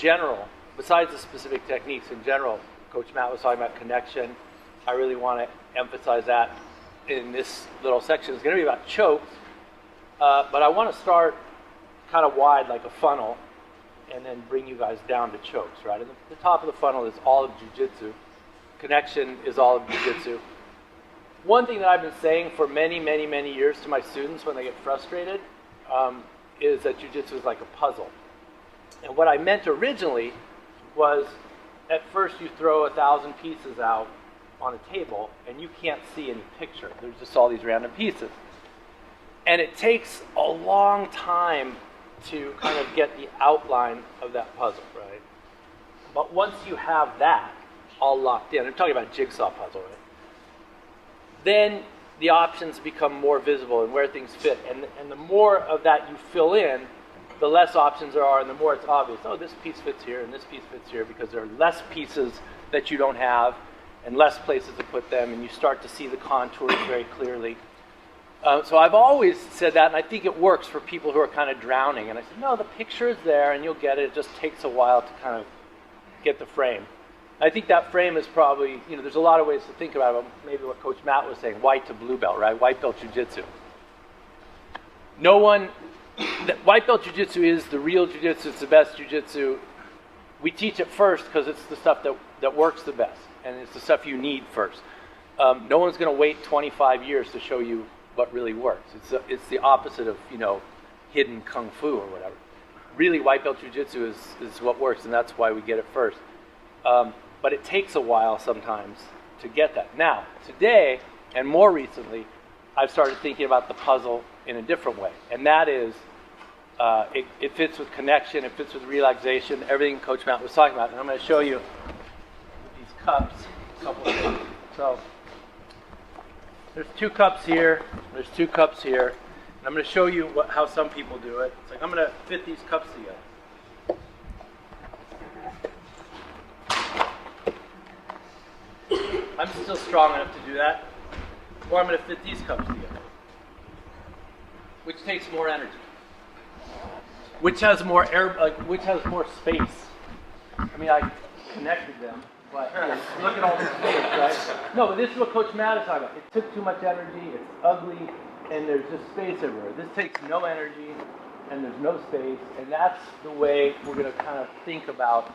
general, besides the specific techniques, in general, Coach Matt was talking about connection. I really want to emphasize that in this little section. It's going to be about chokes, but I want to start kind of wide like a funnel and then bring you guys down to chokes, right? And the top of the funnel is all of jiu-jitsu. Connection is all of jiu-jitsu. One thing that I've been saying for many, many, many years to my students when they get frustrated is that jiu-jitsu is like a puzzle. And what I meant originally was, at first you throw 1,000 pieces out on a table and you can't see any picture. There's just all these random pieces. And it takes a long time to kind of get the outline of that puzzle, right? But once you have that all locked in, I'm talking about jigsaw puzzle, right? Then the options become more visible and where things fit. And the more of that you fill in, the less options there are, and the more it's obvious. Oh, this piece fits here, and this piece fits here, because there are less pieces that you don't have, and less places to put them, and you start to see the contours very clearly. So I've always said that, and I think it works for people who are kind of drowning. And I said, no, the picture is there, and you'll get it. It just takes a while to kind of get the frame. I think that frame is probably, there's a lot of ways to think about it. Maybe what Coach Matt was saying, white to blue belt, right? White belt jiu-jitsu. White belt jiu-jitsu is the real jiu-jitsu. It's the best jiu-jitsu. We teach it first because it's the stuff that works the best, and it's the stuff you need first. No one's going to wait 25 years to show you what really works. It's the opposite of, hidden kung fu or whatever. Really, white belt jiu-jitsu is what works, and that's why we get it first. But it takes a while sometimes to get that. Now, today, and more recently, I've started thinking about the puzzle in a different way. And that is, it fits with connection, it fits with relaxation, everything Coach Matt was talking about. And I'm going to show you these cups, a couple of things. So, there's 2 cups here, there's 2 cups here. And I'm going to show you how some people do it. It's like, I'm going to fit these cups together. I'm still strong enough to do that. Or I'm going to fit these cups together. Which takes more energy. Which has more air, which has more space. I mean, I connected them, but look at all this space, right? No, but this is what Coach Matt is talking about. It took too much energy, it's ugly, and there's just space everywhere. This takes no energy, and there's no space, and that's the way we're going to kind of think about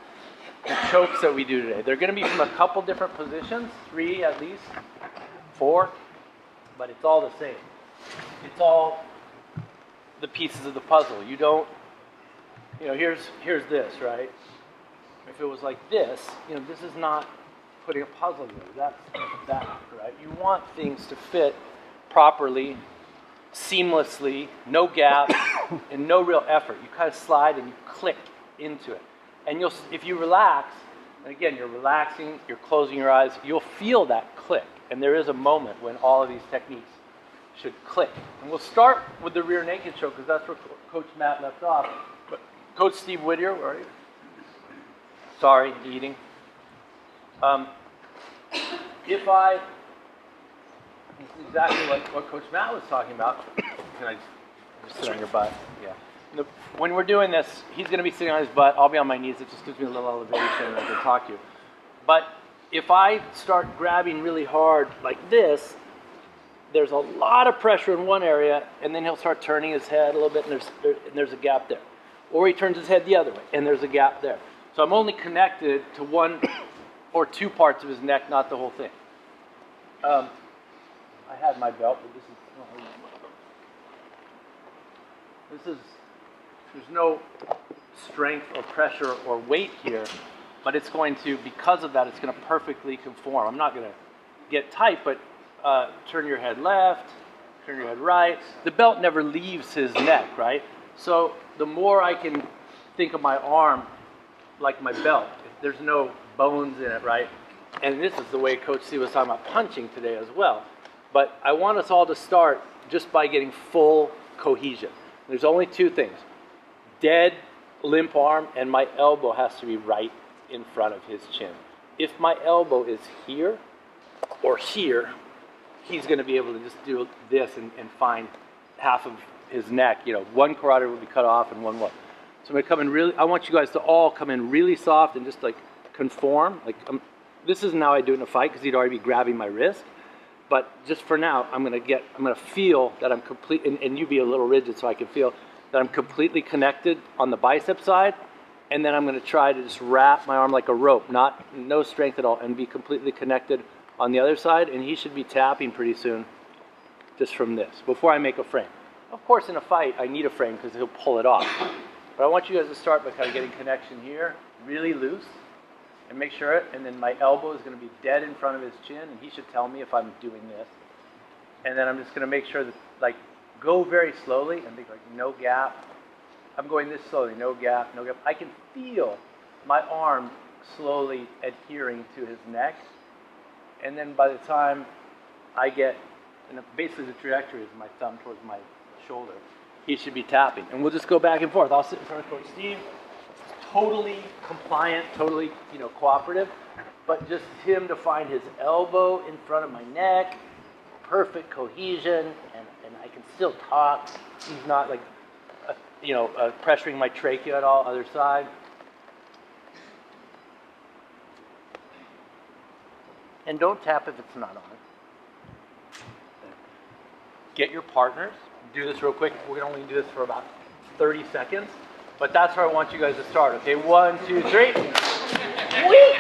the chokes that we do today. They're going to be from a couple different positions, 3 at least, 4, but it's all the same. It's all the pieces of the puzzle. You don't, here's this, right? If it was like this, this is not putting a puzzle together. That's that, right? You want things to fit properly, seamlessly, no gap, and no real effort. You kind of slide and you click into it. And if you relax, and again, you're relaxing, you're closing your eyes, you'll feel that click. And there is a moment when all of these techniques should click. And we'll start with the rear naked choke because that's where Coach Matt left off. But Coach Steve Whittier, where are you? Sorry, eating. This is exactly what Coach Matt was talking about. Can I just sit on your butt? Yeah. When we're doing this, he's going to be sitting on his butt. I'll be on my knees. It just gives me a little elevation and I can talk to you. But if I start grabbing really hard like this, there's a lot of pressure in one area, and then he'll start turning his head a little bit, and there's a gap there. Or he turns his head the other way, and there's a gap there. So I'm only connected to 1 or 2 parts of his neck, not the whole thing. I had my belt, but there's no strength or pressure or weight here, but it's going to, because of that, it's going to perfectly conform. I'm not going to get tight, but turn your head left, turn your head right. The belt never leaves his neck, right? So the more I can think of my arm like my belt, there's no bones in it, right? And this is the way Coach C was talking about punching today as well. But I want us all to start just by getting full cohesion. There's only 2 things. Dead, limp arm, and my elbow has to be right in front of his chin. If my elbow is here or here, he's going to be able to just do this and find half of his neck. 1 carotid will be cut off and 1 won't. So I'm gonna come in really, I want you guys to all come in really soft and just like conform. Like this isn't how I do it in a fight because he'd already be grabbing my wrist. But just for now, I'm gonna feel that I'm complete, and you be a little rigid so I can feel that I'm completely connected on the bicep side. And then I'm gonna try to just wrap my arm like a rope, no strength at all, and be completely connected on the other side. And he should be tapping pretty soon just from this, before I make a frame. Of course, in a fight, I need a frame because he'll pull it off. But I want you guys to start by kind of getting connection here, really loose, and make sure, and then my elbow is going to be dead in front of his chin, and he should tell me if I'm doing this. And then I'm just going to make sure that, like, go very slowly and think, like, no gap. I'm going this slowly, no gap, no gap. I can feel my arm slowly adhering to his neck. And then by the time I get, and basically the trajectory is my thumb towards my shoulder, he should be tapping. And we'll just go back and forth. I'll sit in front of Coach Steve, totally compliant, totally, cooperative, but just him to find his elbow in front of my neck, perfect cohesion, and I can still talk. He's not like, pressuring my trachea at all, other side. And don't tap if it's not on. Get your partners. Do this real quick. We're going to only do this for about 30 seconds. But that's where I want you guys to start. Okay, 1, 2, 3. Whee!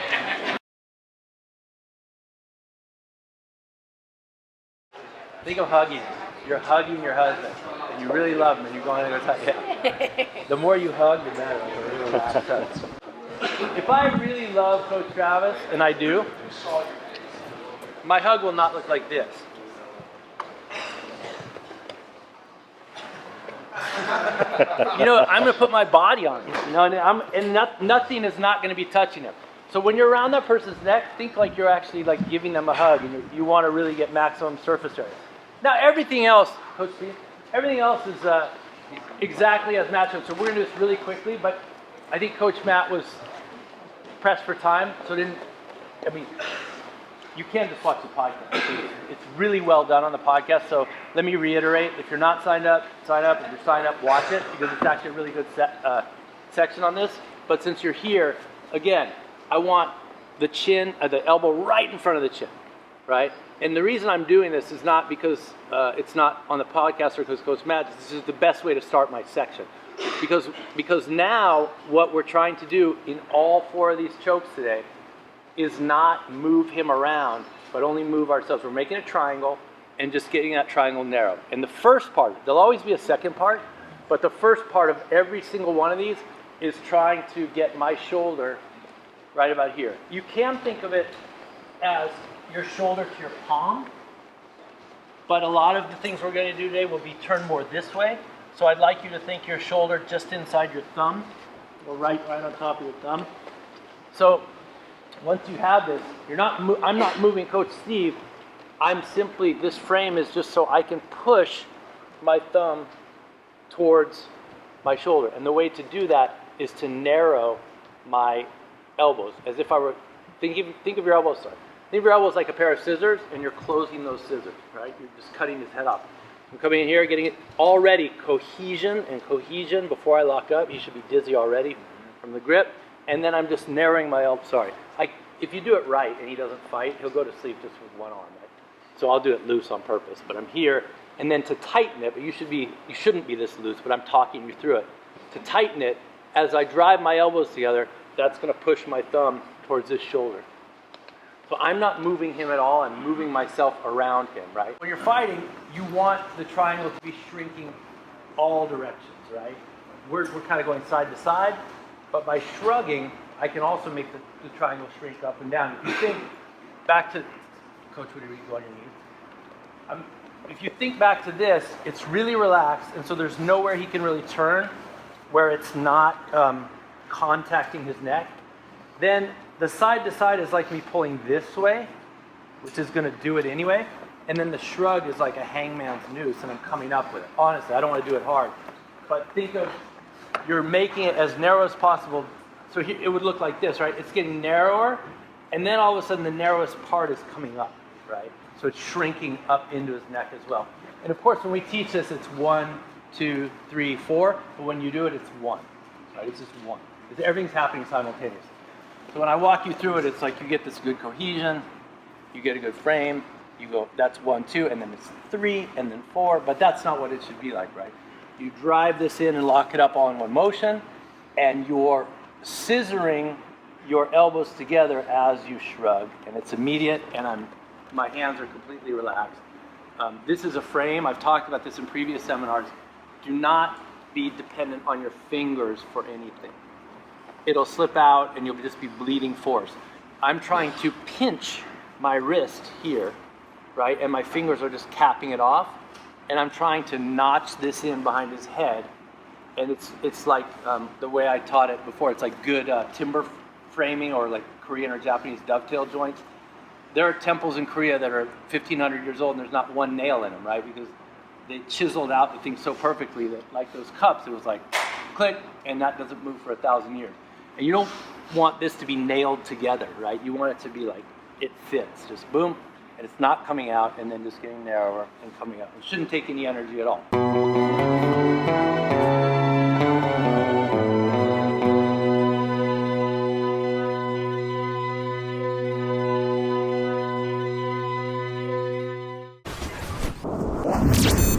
Think of hugging. You're hugging your husband. And you really love him and you're going to go touch him. The more you hug, the better. If I really love Coach Travis, and I do, my hug will not look like this. I'm going to put my body on him, nothing is not going to be touching him. So when you're around that person's neck, think like you're actually like giving them a hug, and you want to really get maximum surface area. Now everything else, Coach Steve, everything else is exactly as matched up. So we're going to do this really quickly, but I think Coach Matt was pressed for time, so you can't just watch the podcast. It's really well done on the podcast. So let me reiterate, if you're not signed up, sign up. If you're signed up, watch it, because it's actually a really good section on this. But since you're here, again, I want the chin, the elbow right in front of the chin, right? And the reason I'm doing this is not because it's not on the podcast or because Coach Matt, this is the best way to start my section. Because now what we're trying to do in all 4 of these chokes today is not move him around, but only move ourselves. We're making a triangle and just getting that triangle narrow. And the first part, there'll always be a second part, but the first part of every single one of these is trying to get my shoulder right about here. You can think of it as your shoulder to your palm, but a lot of the things we're going to do today will be turned more this way. So I'd like you to think your shoulder just inside your thumb, or right on top of your thumb. So once you have this, I'm not moving Coach Steve. This frame is just so I can push my thumb towards my shoulder. And the way to do that is to narrow my elbows, as if I were, think of your elbows, Think of your elbows like a pair of scissors, and you're closing those scissors, right? You're just cutting his head off. I'm coming in here, getting it already cohesion before I lock up. He should be dizzy already from the grip. And then I'm just narrowing my elbow. If you do it right and he doesn't fight, he'll go to sleep just with one arm, right? So I'll do it loose on purpose. But I'm here, and then to tighten it, but you shouldn't be this loose, but I'm talking you through it. To tighten it, as I drive my elbows together, that's going to push my thumb towards his shoulder. So I'm not moving him at all, I'm moving myself around him, right? When you're fighting, you want the triangle to be shrinking all directions, right? We're kind of going side to side, but by shrugging, I can also make the triangle shrink up and down. If you think back to, Coach, would you go on your knees? If you think back to this, it's really relaxed, and so there's nowhere he can really turn where it's not contacting his neck. Then the side to side is like me pulling this way, which is going to do it anyway. And then the shrug is like a hangman's noose, and I'm coming up with it. Honestly, I don't want to do it hard. But think of, you're making it as narrow as possible. So here, it would look like this, right? It's getting narrower, and then all of a sudden the narrowest part is coming up, right? So it's shrinking up into his neck as well. And of course, when we teach this, it's 1, 2, 3, 4. But when you do it, it's 1. right? It's just one. Everything's happening simultaneously. So when I walk you through it, it's like you get this good cohesion, you get a good frame, you go, that's 1, 2, and then it's 3, and then 4, but that's not what it should be like, right? You drive this in and lock it up all in one motion, and you're scissoring your elbows together as you shrug, and it's immediate, and my hands are completely relaxed. This is a frame. I've talked about this in previous seminars. Do not be dependent on your fingers for anything. It'll slip out and you'll just be bleeding force. I'm trying to pinch my wrist here, right? And my fingers are just capping it off. And I'm trying to notch this in behind his head. And it's like the way I taught it before. It's like good timber framing or like Korean or Japanese dovetail joints. There are temples in Korea that are 1,500 years old and there's not one nail in them, right? Because they chiseled out the thing so perfectly that, like those cups, it was like click, and that doesn't move for 1,000 years. And you don't want this to be nailed together, right? You want it to be like it fits, just boom, and it's not coming out and then just getting narrower and coming out. It shouldn't take any energy at all.